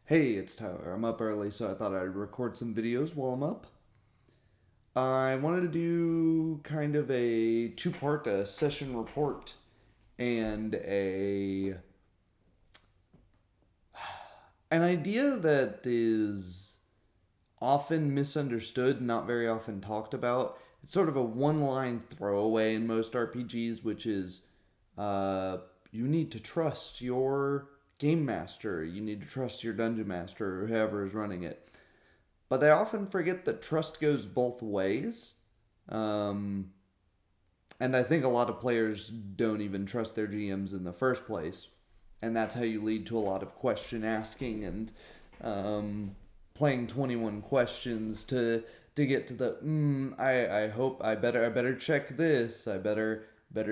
Hey, it's Tyler. I'm up early, so I thought I'd record some videos while I'm up. I wanted to do kind of a two-part session report and a an idea that is often misunderstood, not very often talked about. It's sort of a one-line throwaway in most RPGs, which is uh, you need to trust your game master, you need to trust your dungeon master, or whoever is running it. But they often forget that trust goes both ways. Um, and I think a lot of players don't even trust their GMs in the first place. And that's how you lead to a lot of question asking and playing 21 questions to get to the I hope I better check this, I better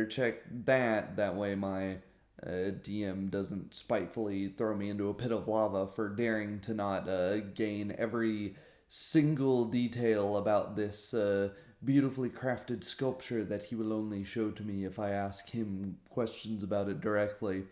check that way my DM doesn't spitefully throw me into a pit of lava for daring to not gain every single detail about this beautifully crafted sculpture that he will only show to me if I ask him questions about it directly.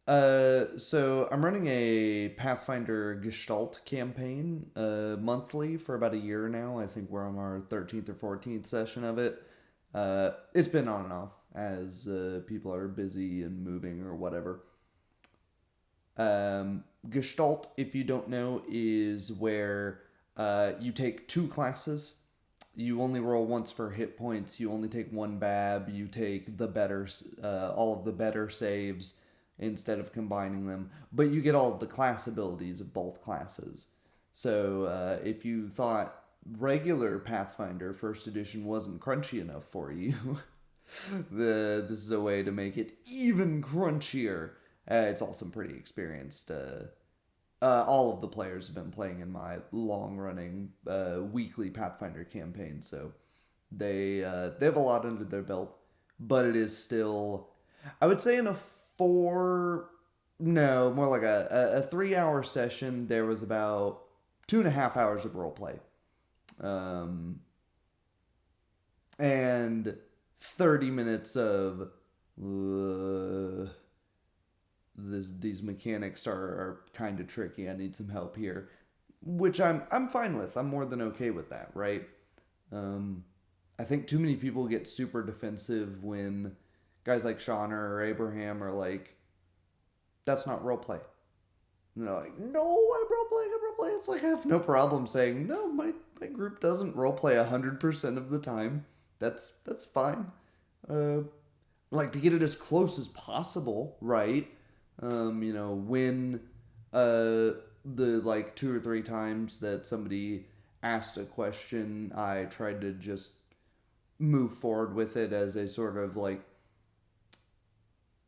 So I'm running a Pathfinder Gestalt campaign monthly for about a year now. I think we're on our 13th or 14th session of it. It's been on and off as people are busy and moving or whatever. Gestalt, if you don't know, is where you take two classes. You only roll once for hit points. You only take one bab. You take all of the better saves instead of combining them. But you get all of the class abilities of both classes. So if you thought regular Pathfinder First Edition wasn't crunchy enough for you, this is a way to make it even crunchier. It's also pretty experienced. All of the players have been playing in my long-running weekly Pathfinder campaign, so they have a lot under their belt. But it is still, I would say, in a four, no, more like a 3 hour session. There was about 2.5 hours of role play, um, and 30 minutes of these mechanics are kind of tricky. I need some help here, which I'm fine with. I'm more than okay with that, right? Um, I think too many people get super defensive when guys like Shauna or Abraham are like, "That's not role play." And they're like, "No, I'm role playing. I'm role playing." It's like I have no problem saying, "No, my group doesn't role play 100% of the time. That's fine." Uh, like to get it as close as possible, right? When the like two or three times that somebody asked a question, I tried to just move forward with it as a sort of like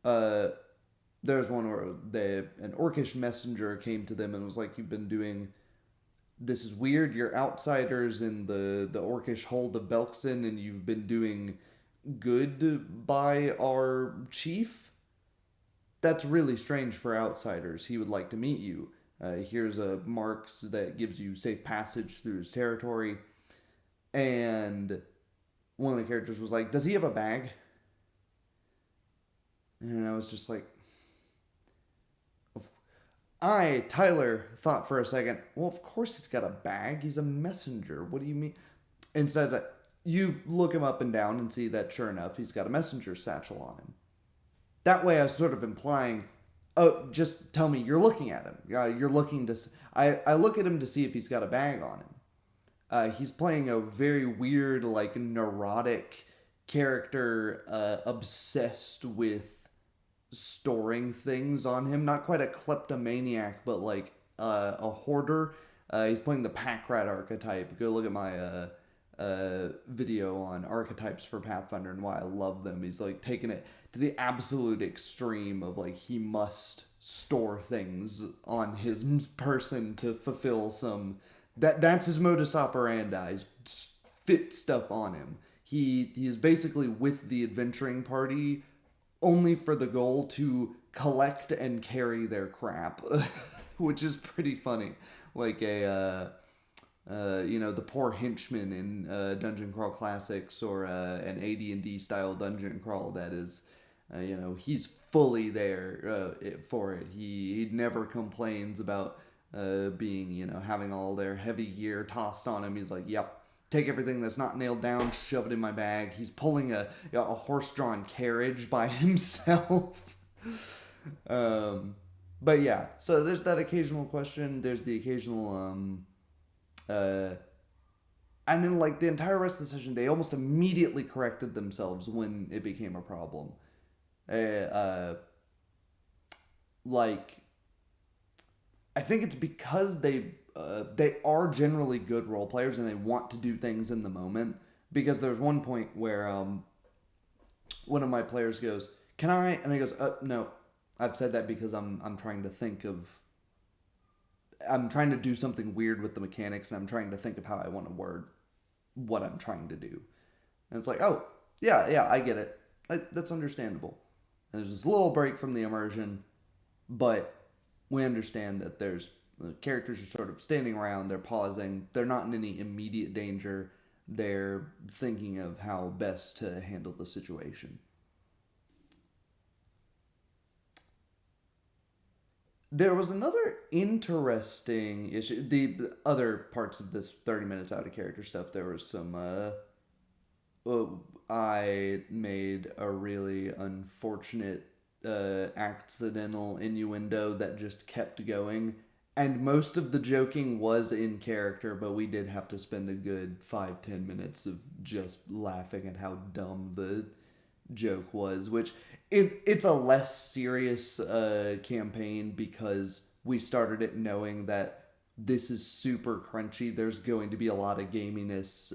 uh there's one where an orcish messenger came to them and was like, "You've been doing this is weird. You're outsiders in the orcish hold of Belkson, and you've been doing good by our chief. That's really strange for outsiders. He would like to meet you. Here's a mark that gives you safe passage through his territory." And one of the characters was like, "Does he have a bag?" And I was just like, Tyler, thought for a second, well, of course he's got a bag. He's a messenger. What do you mean? Instead, that you look him up and down and see that sure enough, he's got a messenger satchel on him. That way, I was sort of implying, oh, just tell me you're looking at him. You're looking to. I look at him to see if he's got a bag on him. He's playing a very weird, like neurotic character, obsessed with storing things on him. Not quite a kleptomaniac, but like a hoarder. He's playing the pack rat archetype. Go look at my video on archetypes for Pathfinder and why I love them. He's like taking it to the absolute extreme of like he must store things on his person to fulfill some that's his modus operandi. Fit stuff on him. He is basically with the adventuring party only for the goal to collect and carry their crap, which is pretty funny. Like the poor henchman in Dungeon Crawl Classics or an AD&D style dungeon crawl that is, he's fully there for it. He never complains about being, having all their heavy gear tossed on him. He's like, yep, take everything that's not nailed down, shove it in my bag. He's pulling a horse-drawn carriage by himself. But yeah, so there's that occasional question. There's the occasional, uh, and then like the entire rest of the session, they almost immediately corrected themselves when it became a problem. Uh, like I think it's because they are generally good role players and they want to do things in the moment. Because there's one point where one of my players goes, "Can I?" And he goes, "No, I've said that because I'm trying to think of I'm trying to do something weird with the mechanics and I'm trying to think of how I want to word what I'm trying to do." And it's like, "Oh, yeah, I get it. That's understandable." And there's this little break from the immersion, but we understand that the characters are sort of standing around, they're pausing, they're not in any immediate danger, they're thinking of how best to handle the situation. There was another interesting issue. The other parts of this 30 minutes out of character stuff, there was some. I made a really unfortunate accidental innuendo that just kept going. And most of the joking was in character, but we did have to spend a good 5-10 minutes of just laughing at how dumb the joke was, which it's a less serious campaign because we started it knowing that this is super crunchy. There's going to be a lot of gaminess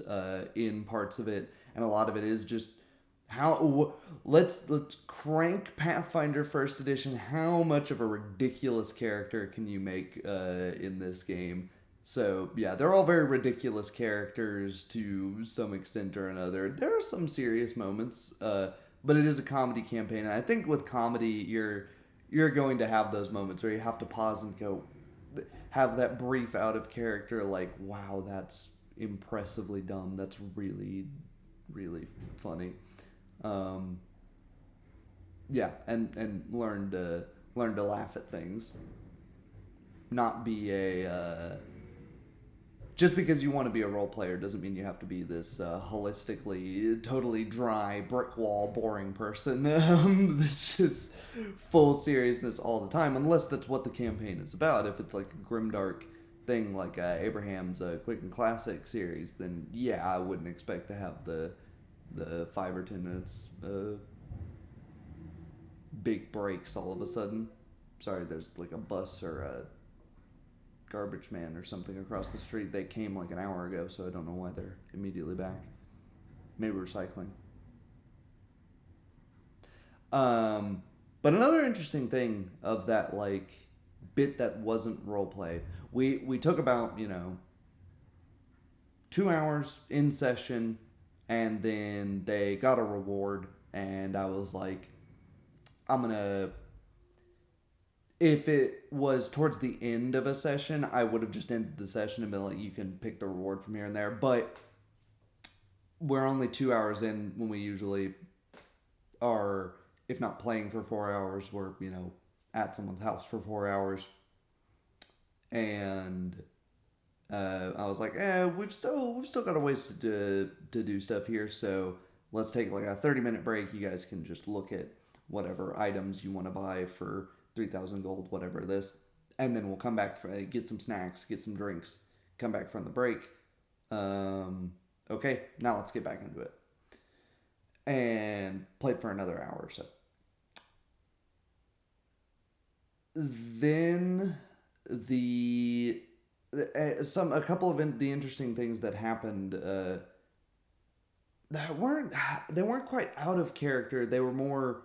in parts of it, and a lot of it is just let's crank Pathfinder First Edition. How much of a ridiculous character can you make in this game? So yeah, they're all very ridiculous characters to some extent or another. There are some serious moments, but it is a comedy campaign, and I think with comedy, you're going to have those moments where you have to pause and go, have that brief out of character, like, wow, that's impressively dumb. That's really, really funny. Um, yeah, and learn to laugh at things, not be a just because you want to be a role player doesn't mean you have to be this holistically, totally dry, brick wall, boring person that's just full seriousness all the time, unless that's what the campaign is about. If it's like a grimdark thing like Abraham's Quick and Classic series, then yeah, I wouldn't expect to have the 5 or 10 minutes big breaks all of a sudden. Sorry, there's like a bus or a garbage man or something across the street. They came like an hour ago, so I don't know why they're immediately back. Maybe recycling. But another interesting thing of that like bit that wasn't roleplay, we took about 2 hours in session, and then they got a reward, and I was like, I'm gonna. If it was towards the end of a session, I would have just ended the session and been like, you can pick the reward from here and there. But we're only 2 hours in when we usually are, if not playing for 4 hours, we're, at someone's house for 4 hours. And I was like, we've still got a ways to do stuff here. So let's take like a 30-minute break. You guys can just look at whatever items you want to buy for 3,000 gold, whatever this, and then we'll come back, get some snacks, get some drinks, come back from the break. Okay, now let's get back into it. And played for another hour or so. Then a couple of the interesting things that happened they weren't quite out of character. They were more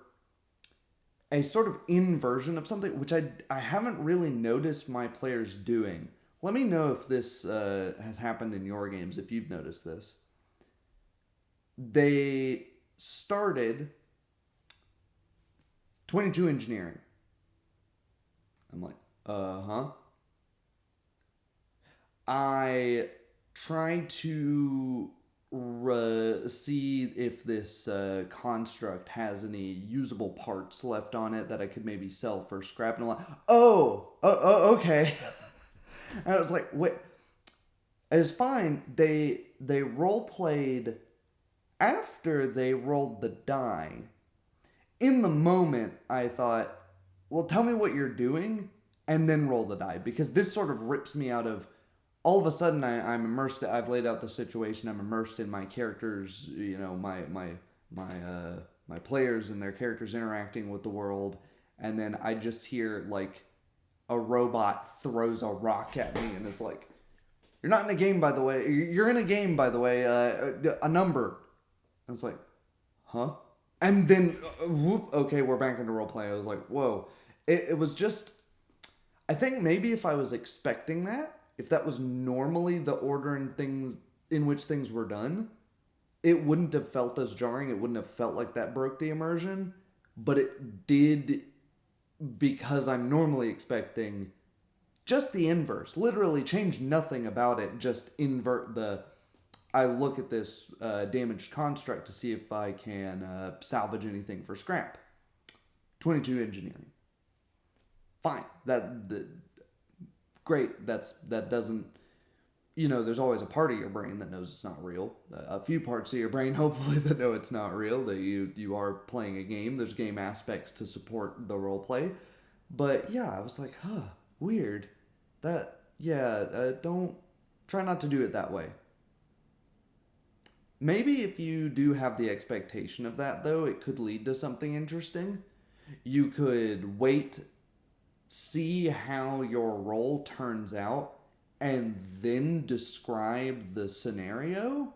a sort of inversion of something, which I haven't really noticed my players doing. Let me know if this has happened in your games, if you've noticed this. They started 22 engineering. I'm like, huh? I tried to see if this construct has any usable parts left on it that I could maybe sell for scrap. And I'm like, okay. And I was like, wait, it's fine. They role played after they rolled the die. In the moment, I thought, well, tell me what you're doing, and then roll the die, because this sort of rips me out of. All of a sudden, I'm immersed. I've laid out the situation. I'm immersed in my characters. You know, my players and their characters interacting with the world, and then I just hear like a robot throws a rock at me, and it's like, "You're not in a game, by the way. You're in a game, by the way. A number." And it's like, "Huh?" And then, whoop. Okay, we're back into role play. I was like, "Whoa!" It was just. I think maybe if I was expecting that. If that was normally the order in things in which things were done, it wouldn't have felt as jarring. It wouldn't have felt like that broke the immersion. But it did, because I'm normally expecting just the inverse. Literally change nothing about it. Just invert the. I look at this damaged construct to see if I can salvage anything for scrap. 22 engineering. Fine. Great. That doesn't, there's always a part of your brain that knows it's not real. A few parts of your brain, hopefully, that know it's not real, that you are playing a game. There's game aspects to support the role play. But yeah, I was like, weird. Don't, try not to do it that way. Maybe if you do have the expectation of that, though, it could lead to something interesting. You could wait, see how your role turns out, and then describe the scenario.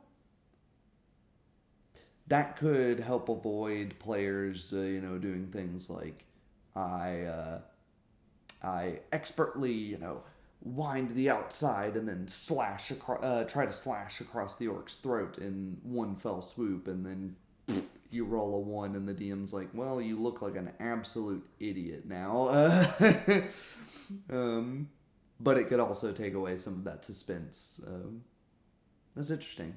That could help avoid players, doing things like I expertly, wind the outside and then try to slash across the orc's throat in one fell swoop, and then you roll a 1 and the DM's like, well, you look like an absolute idiot now. But it could also take away some of that suspense. That's interesting.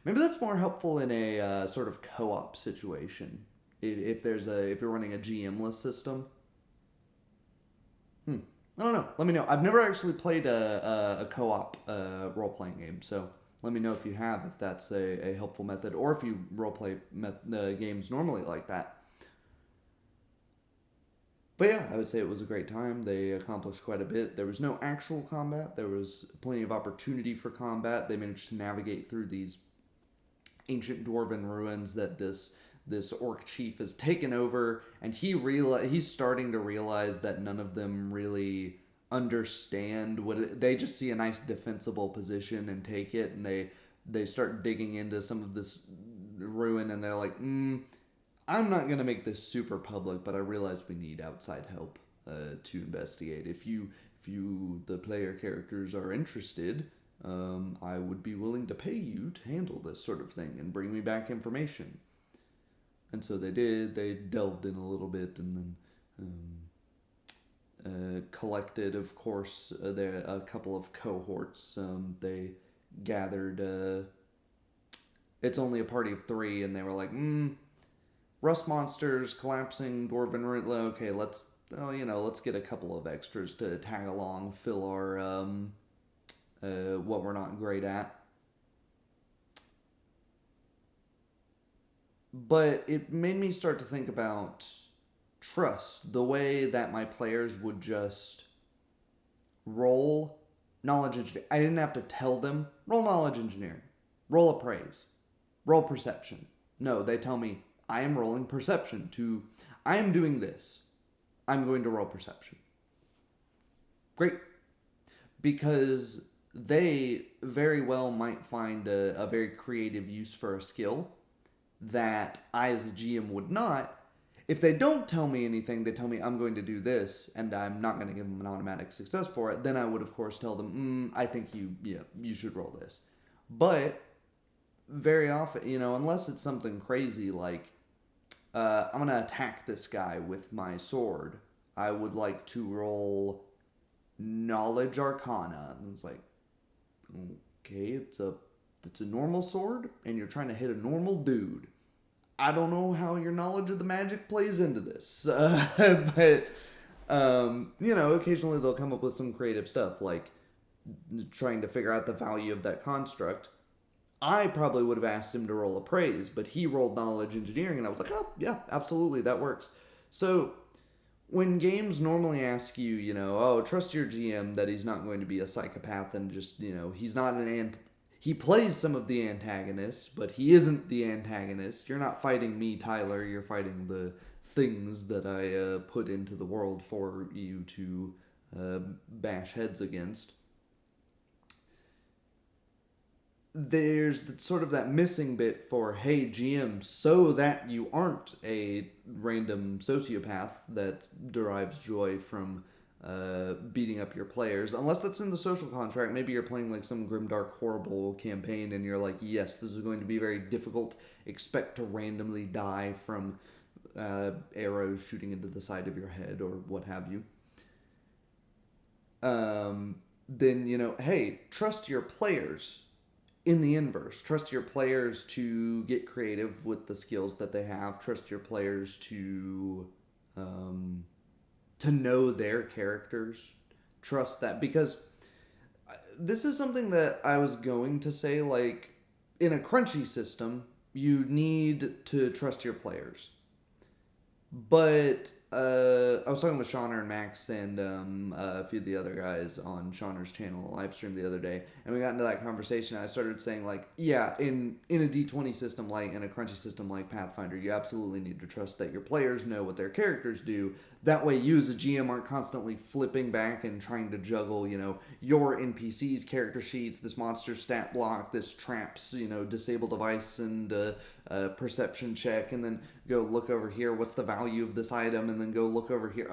Maybe that's more helpful in a sort of co-op situation. If you're running a GM-less system. I don't know. Let me know. I've never actually played a co-op role-playing game, so let me know if you have, if that's a helpful method, or if you role-play games normally like that. But yeah, I would say it was a great time. They accomplished quite a bit. There was no actual combat. There was plenty of opportunity for combat. They managed to navigate through these ancient dwarven ruins that this orc chief has taken over, and he's starting to realize that none of them really understand they just see a nice defensible position and take it, and they start digging into some of this ruin, and they're like, I'm not going to make this super public, but I realize we need outside help to investigate. If you the player characters are interested, I would be willing to pay you to handle this sort of thing and bring me back information. And so they did. They delved in a little bit, and then collected, of course, a couple of cohorts. They gathered. It's only a party of 3, and they were like, rust monsters, collapsing dwarven ruin. Okay, let's get a couple of extras to tag along, fill our what we're not great at. But it made me start to think about trust, the way that my players would just roll knowledge engineering. I didn't have to tell them, roll knowledge engineering, roll appraise, roll perception. No, they tell me, I am rolling perception I am doing this. I'm going to roll perception. Great. Because they very well might find a very creative use for a skill that I as a GM would not. If they don't tell me anything, they tell me I'm going to do this, and I'm not going to give them an automatic success for it, then I would, of course, tell them, I think you should roll this. But very often, unless it's something crazy like, I'm going to attack this guy with my sword, I would like to roll Knowledge Arcana. And it's like, okay, it's a It's a normal sword, and you're trying to hit a normal dude. I don't know how your knowledge of the magic plays into this, but occasionally they'll come up with some creative stuff like trying to figure out the value of that construct. I probably would have asked him to roll appraise, but he rolled knowledge engineering, and I was like, oh yeah, absolutely, that works. So when games normally ask you, oh, trust your GM that he's not going to be a psychopath and just, he's not he plays some of the antagonists, but he isn't the antagonist. You're not fighting me, Tyler. You're fighting the things that I put into the world for you to bash heads against. There's sort of that missing bit for, hey, GM, so that you aren't a random sociopath that derives joy from beating up your players. Unless that's in the social contract. Maybe you're playing like some grimdark, horrible campaign and you're like, yes, this is going to be very difficult. Expect to randomly die from arrows shooting into the side of your head or what have you. Then, hey, trust your players. In the inverse, trust your players to get creative with the skills that they have. Trust your players to know their characters. Trust that, because this is something that I was going to say, like, in a crunchy system, you need to trust your players. But I was talking with Shauner and Max and a few of the other guys on Shauner's channel live stream the other day, and we got into that conversation. I started saying, like, yeah, in a D20 system, like in a crunchy system like Pathfinder, you absolutely need to trust that your players know what their characters do. That way, you as a GM aren't constantly flipping back and trying to juggle, your NPC's character sheets, this monster stat block, this traps, disable device and perception check, and then go look over here. What's the value of this item? And then go look over here.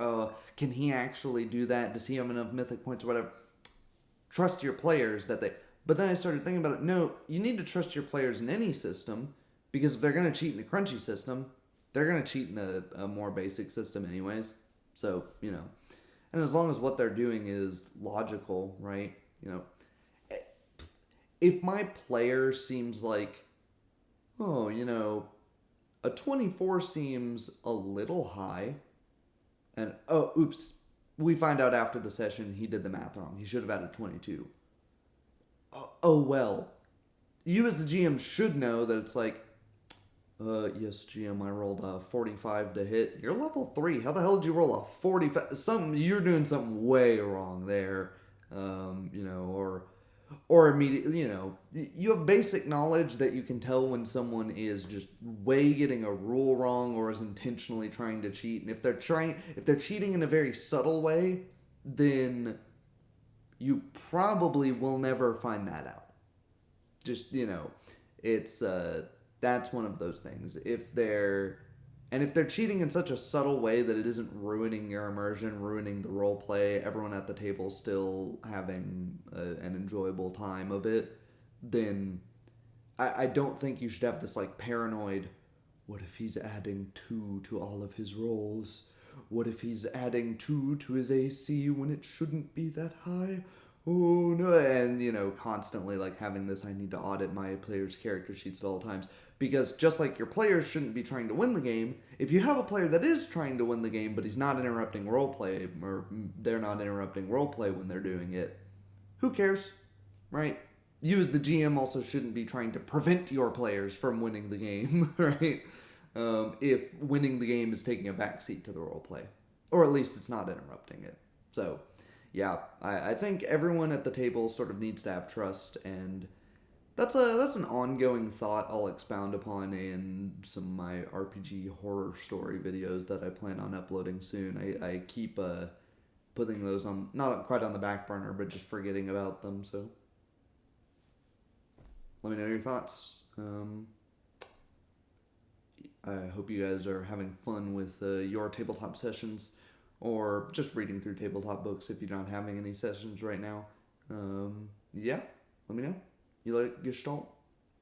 Can he actually do that? Does he have enough mythic points or whatever? Trust your players that they... But then I started thinking about it. No, you need to trust your players in any system, because if they're going to cheat in a crunchy system, they're going to cheat in a more basic system anyways. So, and as long as what they're doing is logical, right? If my player seems like, a 24 seems a little high, and, we find out after the session he did the math wrong. He should have added 22. Oh well. You as the GM should know that it's like, yes, GM, I rolled a 45 to hit. You're level 3. How the hell did you roll a 45? You're doing something way wrong there. Or immediately, you have basic knowledge that you can tell when someone is just way getting a rule wrong or is intentionally trying to cheat. And if they're cheating in a very subtle way, then you probably will never find that out. Just, it's that's one of those things. If they're cheating in such a subtle way that it isn't ruining your immersion, ruining the role play, everyone at the table still having an enjoyable time of it, then I don't think you should have this like paranoid, what if he's adding 2 to all of his rolls? What if he's adding 2 to his AC when it shouldn't be that high? Oh no, and constantly like having this, I need to audit my players' character sheets at all times. Because just like your players shouldn't be trying to win the game, if you have a player that is trying to win the game, but he's not interrupting roleplay, or they're not interrupting roleplay when they're doing it, who cares, right? You as the GM also shouldn't be trying to prevent your players from winning the game, right? If winning the game is taking a backseat to the roleplay. Or at least it's not interrupting it. So, yeah, I think everyone at the table sort of needs to have trust, and that's an ongoing thought I'll expound upon in some of my RPG horror story videos that I plan on uploading soon. I keep putting those on, not quite on the back burner, but just forgetting about them, so let me know your thoughts. I hope you guys are having fun with your tabletop sessions, or just reading through tabletop books if you're not having any sessions right now. Yeah, let me know. You like Gestalt?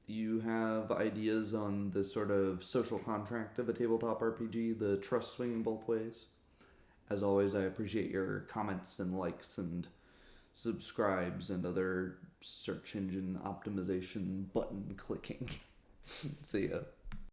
You have ideas on the sort of social contract of a tabletop RPG, the trust swinging both ways? As always, I appreciate your comments and likes and subscribes and other search engine optimization button clicking. See ya.